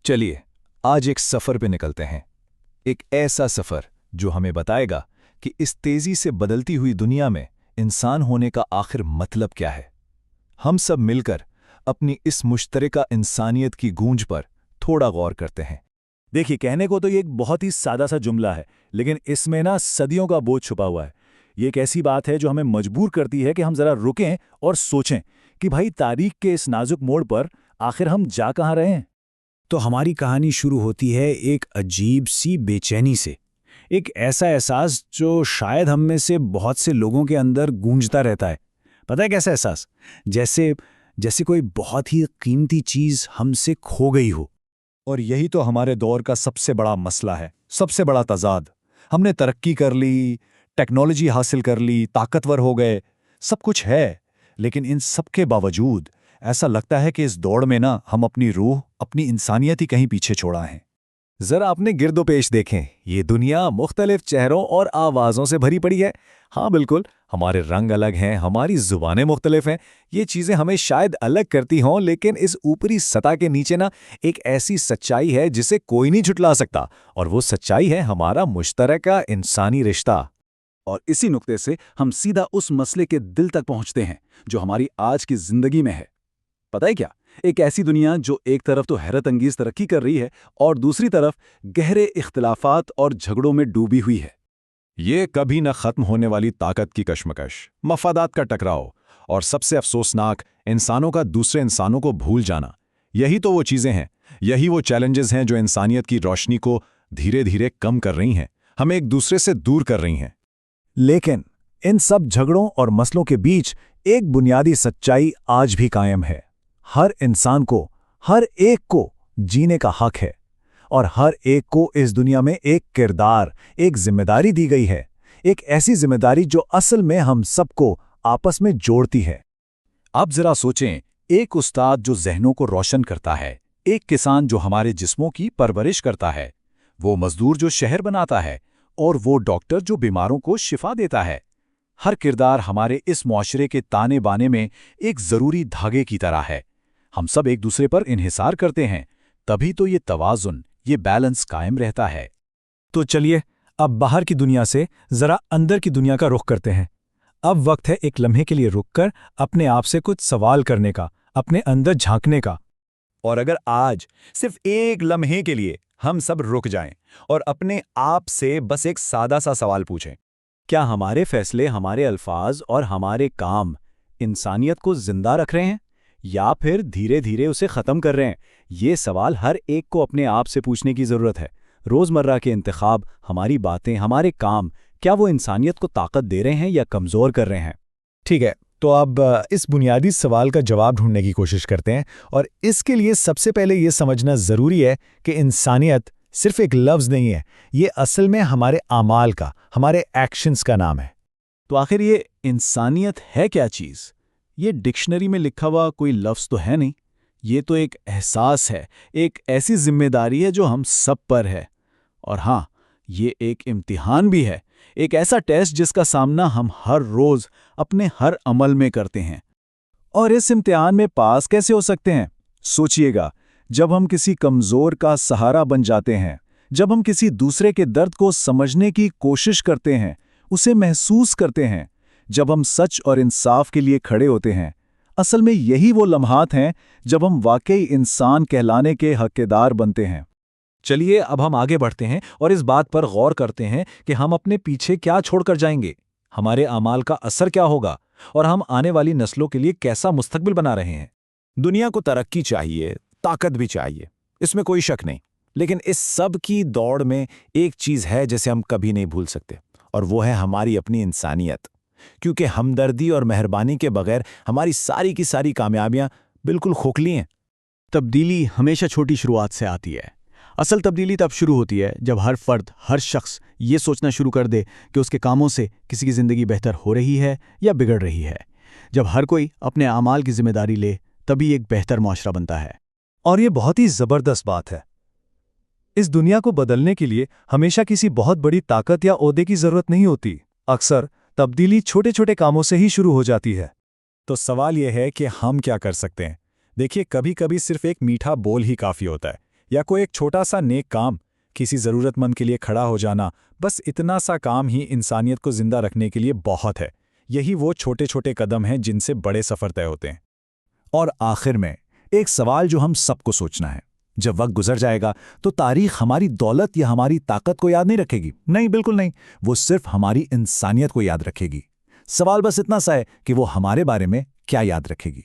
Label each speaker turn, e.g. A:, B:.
A: चलिए आज एक सफर पे निकलते हैं। एक ऐसा सफर जो हमें बताएगा कि इस तेजी से बदलती हुई दुनिया में इंसान होने का आखिर मतलब क्या है। हम सब मिलकर अपनी इस मुश्तरका इंसानियत की गूंज पर थोड़ा गौर करते हैं।
B: देखिए, कहने को तो ये एक बहुत ही सादा सा जुमला है, लेकिन इसमें ना सदियों का बोझ छुपा हुआ है। ये एक ऐसी बात है जो हमें मजबूर करती है कि हम जरा रुकें और सोचें कि भाई तारीख के इस नाजुक मोड़ पर आखिर हम जा कहाँ रहे हैं।
C: तो हमारी कहानी शुरू होती है एक अजीब सी बेचैनी से। एक ऐसा एहसास जो शायद हम में से बहुत से लोगों के अंदर गूंजता रहता है। पता है कैसा एहसास? जैसे जैसे कोई बहुत ही कीमती चीज हमसे खो गई हो।
B: और यही तो हमारे दौर का सबसे बड़ा मसला है, सबसे बड़ा तजाद। हमने तरक्की कर ली, टेक्नोलॉजी हासिल कर ली, ताकतवर हो गए, सब कुछ है, लेकिन इन सब के बावजूद ऐसा लगता है कि इस दौड़ में ना हम अपनी रूह, अपनी इंसानियत ही कहीं पीछे छोड़ा है।
D: जरा अपने गिरदोपेश देखें, ये दुनिया मुख्तलिफ चेहरों और आवाज़ों से भरी पड़ी है। हाँ बिल्कुल, हमारे रंग अलग हैं, हमारी जुबानें मुख्तलिफ हैं। ये चीज़ें हमें शायद अलग करती हों, लेकिन इस ऊपरी सतह के नीचे ना एक ऐसी सच्चाई है जिसे कोई नहीं झुठला सकता, और वो सच्चाई है हमारा मुश्तरका इंसानी रिश्ता।
B: और इसी नुक्ते से हम सीधा उस मसले के दिल तक पहुंचते हैं जो हमारी आज की जिंदगी में है। पता है क्या? एक ऐसी दुनिया जो एक तरफ तो हैरत अंगेज तरक्की कर रही है और दूसरी तरफ गहरे इख्तिलाफात और झगड़ों में डूबी हुई है।
D: ये कभी न खत्म होने वाली ताकत की कशमकश, मफादात का टकराव और सबसे अफसोसनाक, इंसानों का दूसरे इंसानों को भूल जाना। यही तो वो चीज़ें हैं, यही वो चैलेंजेस हैं जो इंसानियत की रोशनी को धीरे धीरे कम कर रही हैं, हमें एक दूसरे से दूर कर रही हैं।
C: लेकिन इन सब झगड़ों और मसलों के बीच एक बुनियादी सच्चाई आज भी कायम है। हर इंसान को, हर एक को जीने का हक है, और हर एक को इस दुनिया में एक किरदार, एक जिम्मेदारी दी गई है। एक ऐसी जिम्मेदारी जो असल में हम सबको आपस में जोड़ती है।
B: आप जरा सोचें, एक उस्ताद जो जहनों को रोशन करता है, एक किसान जो हमारे जिस्मों की परवरिश करता है, वो मजदूर जो शहर बनाता है, और वो डॉक्टर जो बीमारों को शिफा देता है। हर किरदार हमारे इस मुआशरे के ताने बाने में एक जरूरी धागे की तरह है। हम सब एक दूसरे पर इन्हिसार करते हैं, तभी तो ये तवाजुन, ये बैलेंस कायम रहता है।
C: तो चलिए अब बाहर की दुनिया से जरा अंदर की दुनिया का रुख करते हैं। अब वक्त है एक लम्हे के लिए रुककर अपने आप से कुछ सवाल करने का, अपने अंदर झांकने का।
B: और अगर आज सिर्फ एक लम्हे के लिए हम सब रुक जाएं और अपने आप से बस एक सादा सा सवाल पूछें,
D: क्या हमारे फैसले, हमारे अल्फाज और हमारे काम इंसानियत को जिंदा रख रहे हैं या फिर धीरे धीरे उसे ख़त्म कर रहे हैं? ये सवाल हर एक को अपने आप से पूछने की ज़रूरत है। रोज़मर्रा के इंतखाब, हमारी बातें, हमारे काम, क्या वो इंसानियत को ताकत दे रहे हैं या कमज़ोर कर रहे हैं?
C: ठीक है, तो अब इस बुनियादी सवाल का जवाब ढूंढने की कोशिश करते हैं, और इसके लिए सबसे पहले ये समझना ज़रूरी है कि इंसानियत सिर्फ एक लफ्ज़ नहीं है, ये असल में हमारे आमाल का, हमारे एक्शंस का नाम है।
B: तो आखिर ये इंसानियत है क्या चीज़? ये डिक्शनरी में लिखा हुआ कोई लफ्ज़ तो है नहीं। ये तो एक एहसास है, एक ऐसी जिम्मेदारी है जो हम सब पर है। और हाँ, ये एक इम्तिहान भी है, एक ऐसा टेस्ट जिसका सामना हम हर रोज़ अपने हर अमल में करते हैं। और इस इम्तिहान में पास कैसे हो सकते हैं? सोचिएगा, जब हम किसी कमज़ोर का सहारा बन जाते हैं, जब हम किसी दूसरे के दर्द को समझने की कोशिश करते हैं, उसे महसूस करते हैं, जब हम सच और इंसाफ के लिए खड़े होते हैं। असल में यही वो लम्हात हैं जब हम वाकई इंसान कहलाने के हक़दार बनते हैं।
D: चलिए अब हम आगे बढ़ते हैं और इस बात पर गौर करते हैं कि हम अपने पीछे क्या छोड़कर जाएंगे, हमारे अमाल का असर क्या होगा, और हम आने वाली नस्लों के लिए कैसा मुस्तकबिल बना रहे हैं।
C: दुनिया को तरक्की चाहिए, ताकत भी चाहिए, इसमें कोई शक नहीं। लेकिन इस सब की दौड़ में एक चीज़ है जिसे हम कभी नहीं भूल सकते, और वो है हमारी अपनी इंसानियत। क्योंकि हमदर्दी और मेहरबानी के बगैर हमारी सारी की सारी कामयाबियां बिल्कुल खोखली हैं।
E: तब्दीली हमेशा छोटी शुरुआत से आती है। असल तब्दीली तब शुरू होती है जब हर फर्द, हर शख्स ये सोचना शुरू कर दे कि उसके कामों से किसी की ज़िंदगी बेहतर हो रही है या बिगड़ रही है। जब हर कोई अपने आमाल की जिम्मेदारी ले, तभी एक बेहतर माशरा बनता है।
B: और ये बहुत ही ज़बरदस्त बात है। इस दुनिया को बदलने के लिए हमेशा किसी बहुत बड़ी ताकत या ओहदे की ज़रूरत नहीं होती। अक्सर तब्दीली छोटे छोटे कामों से ही शुरू हो जाती है।
C: तो सवाल यह है कि हम क्या कर सकते हैं? देखिए, कभी कभी सिर्फ एक मीठा बोल ही काफ़ी होता है, या कोई एक छोटा सा नेक काम, किसी ज़रूरतमंद के लिए खड़ा हो जाना, बस इतना सा काम ही इंसानियत को जिंदा रखने के लिए बहुत है। यही वो छोटे छोटे कदम हैं जिनसे बड़े सफ़र तय होते हैं।
A: और आखिर में एक सवाल जो हम सबको सोचना है, जब वक्त गुजर जाएगा तो तारीख हमारी दौलत या हमारी ताकत को याद नहीं रखेगी। नहीं, बिल्कुल नहीं, वो सिर्फ हमारी इंसानियत को याद रखेगी। सवाल बस इतना सा है कि वो हमारे बारे में क्या याद रखेगी।